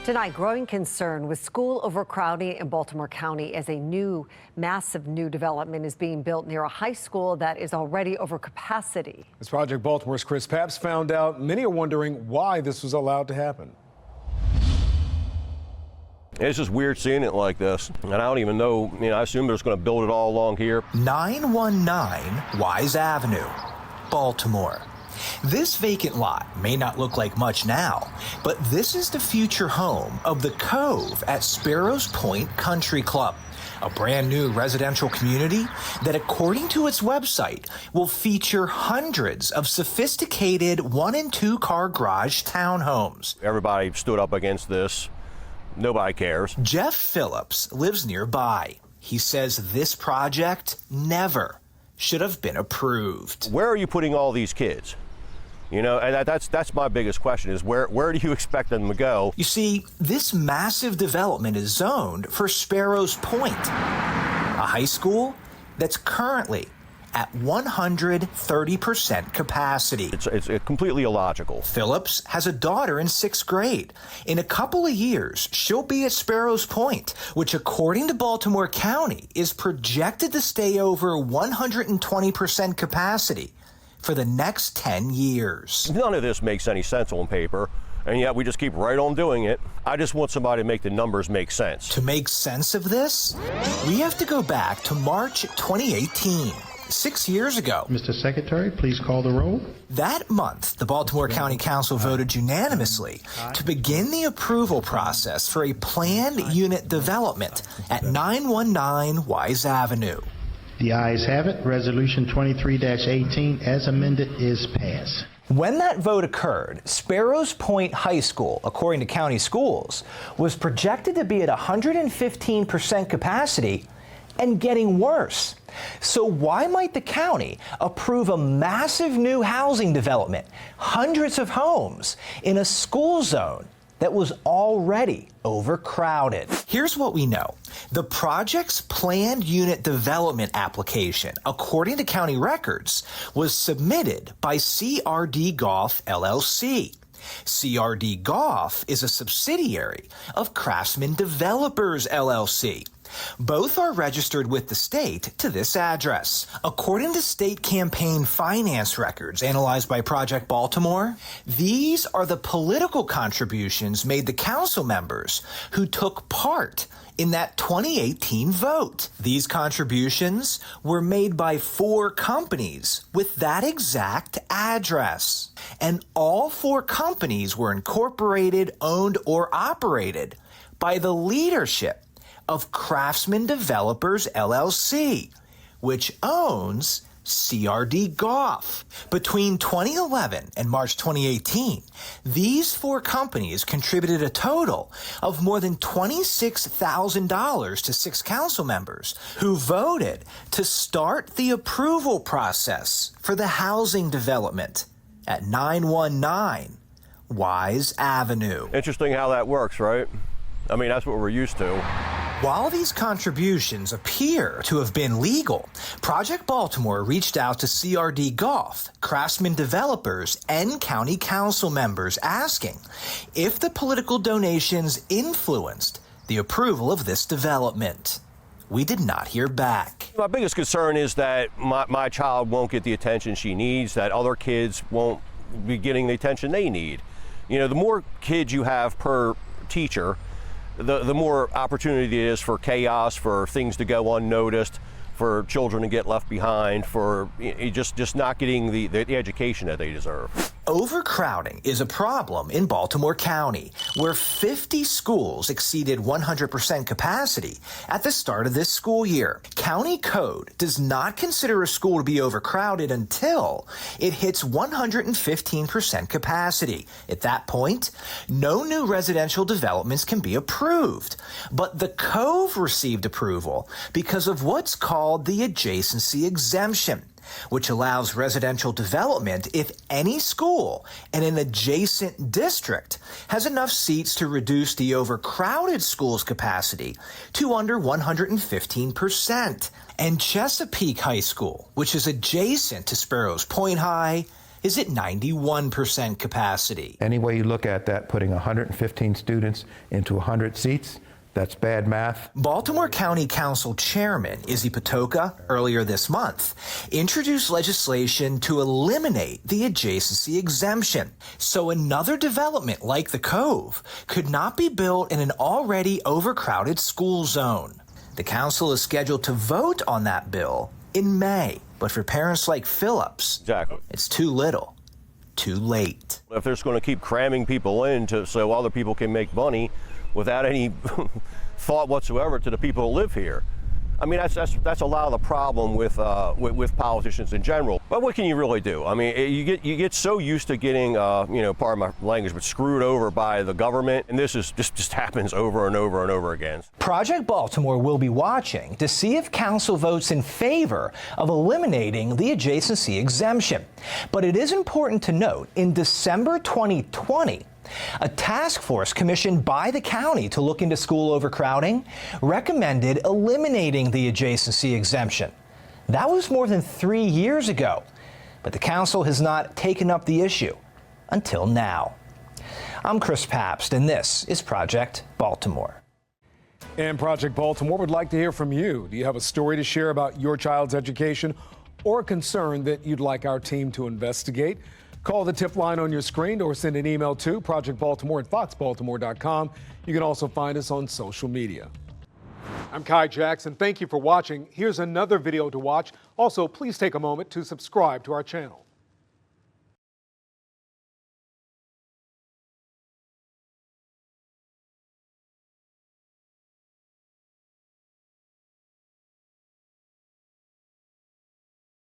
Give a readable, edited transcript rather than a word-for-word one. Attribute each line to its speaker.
Speaker 1: Tonight, growing concern with school overcrowding in Baltimore County as a massive new development is being built near a high school that is already over capacity.
Speaker 2: As Project Baltimore's Chris Papps found out, many are wondering why this was allowed to happen.
Speaker 3: It's just weird seeing it like this, and I don't even know, I assume they're just going to build it all along here.
Speaker 4: 919 Wise Avenue, Baltimore. This vacant lot may not look like much now, but this is the future home of the Cove at Sparrows Point Country Club, a brand new residential community that, according to its website, will feature hundreds of sophisticated 1- and 2-car garage townhomes.
Speaker 3: Everybody stood up against this. Nobody cares.
Speaker 4: Jeff Phillips lives nearby. He says this project never should have been approved.
Speaker 3: Where are you putting all these kids? And that's my biggest question is where do you expect them to go?
Speaker 4: You see, this massive development is zoned for Sparrows Point, a high school that's currently at 130% capacity.
Speaker 3: It's completely illogical.
Speaker 4: Phillips has a daughter in 6th grade. In a couple of years, she'll be at Sparrows Point, which, according to Baltimore County, is projected to stay over 120% capacity for the next 10 years.
Speaker 3: None of this makes any sense on paper, and yet we just keep right on doing it. I just want somebody to make the numbers make sense.
Speaker 4: To make sense of this, we have to go back to March 2018. 6 years ago.
Speaker 5: Mr. Secretary, please call the roll.
Speaker 4: That month, the Baltimore County Council voted unanimously to begin the approval process for a planned unit development at 919 Wise Avenue.
Speaker 5: The ayes have it. Resolution 23-18 as amended is passed.
Speaker 4: When that vote occurred, Sparrows Point High School, according to county schools, was projected to be at 115% capacity and getting worse. So why might the county approve a massive new housing development, hundreds of homes, in a school zone that was already overcrowded? Here's what we know. The project's planned unit development application, according to county records, was submitted by CRD Golf LLC. CRD Golf is a subsidiary of Craftsman Developers LLC. Both are registered with the state to this address. According to state campaign finance records analyzed by Project Baltimore, these are the political contributions made to council members who took part in that 2018 vote. These contributions were made by 4 companies with that exact address. And all 4 companies were incorporated, owned, or operated by the leadership of Craftsman Developers LLC, which owns CRD Golf. Between 2011 and March 2018, these 4 companies contributed a total of more than $26,000 to 6 council members who voted to start the approval process for the housing development at 919 Wise Avenue.
Speaker 3: Interesting how that works, right? That's what we're used to.
Speaker 4: While these contributions appear to have been legal, Project Baltimore reached out to CRD Golf, Craftsman Developers, and county council members asking if the political donations influenced the approval of this development. We did not hear back.
Speaker 3: My biggest concern is that my child won't get the attention she needs, that other kids won't be getting the attention they need. The more kids you have per teacher, the more opportunity it is for chaos, for things to go unnoticed, for children to get left behind, for just not getting the education that they deserve.
Speaker 4: Overcrowding is a problem in Baltimore County, where 50 schools exceeded 100% capacity at the start of this school year. County code does not consider a school to be overcrowded until it hits 115% capacity. At that point, no new residential developments can be approved. But the Cove received approval because of what's called the adjacency exemption, which allows residential development if any school in an adjacent district has enough seats to reduce the overcrowded school's capacity to under 115%. And Chesapeake High School, which is adjacent to Sparrows Point High, is at 91% capacity.
Speaker 6: Any way you look at that, putting 115 students into 100 seats, that's bad math.
Speaker 4: Baltimore County Council Chairman Izzy Patoka, earlier this month, introduced legislation to eliminate the adjacency exemption, so another development like the Cove could not be built in an already overcrowded school zone. The council is scheduled to vote on that bill in May, but for parents like Phillips,
Speaker 3: Exactly.
Speaker 4: it's too little, too late.
Speaker 3: If they're just going to keep cramming people in so other people can make money without any thought whatsoever to the people who live here. I mean, that's a lot of the problem with politicians in general. But what can you really do? I mean, you get so used to getting, pardon my language, but screwed over by the government, and this just happens over and over and over again.
Speaker 4: Project Baltimore will be watching to see if council votes in favor of eliminating the adjacency exemption. But it is important to note, in December 2020, a task force commissioned by the county to look into school overcrowding recommended eliminating the adjacency exemption. That was more than 3 years ago, but the council has not taken up the issue until now. I'm Chris Pabst, and this is Project Baltimore.
Speaker 2: And Project Baltimore would like to hear from you. Do you have a story to share about your child's education or a concern that you'd like our team to investigate? Call the tip line on your screen or send an email to projectbaltimore@foxbaltimore.com. You can also find us on social media. I'm Kai Jackson. Thank you for watching. Here's another video to watch. Also, please take a moment to subscribe to our channel.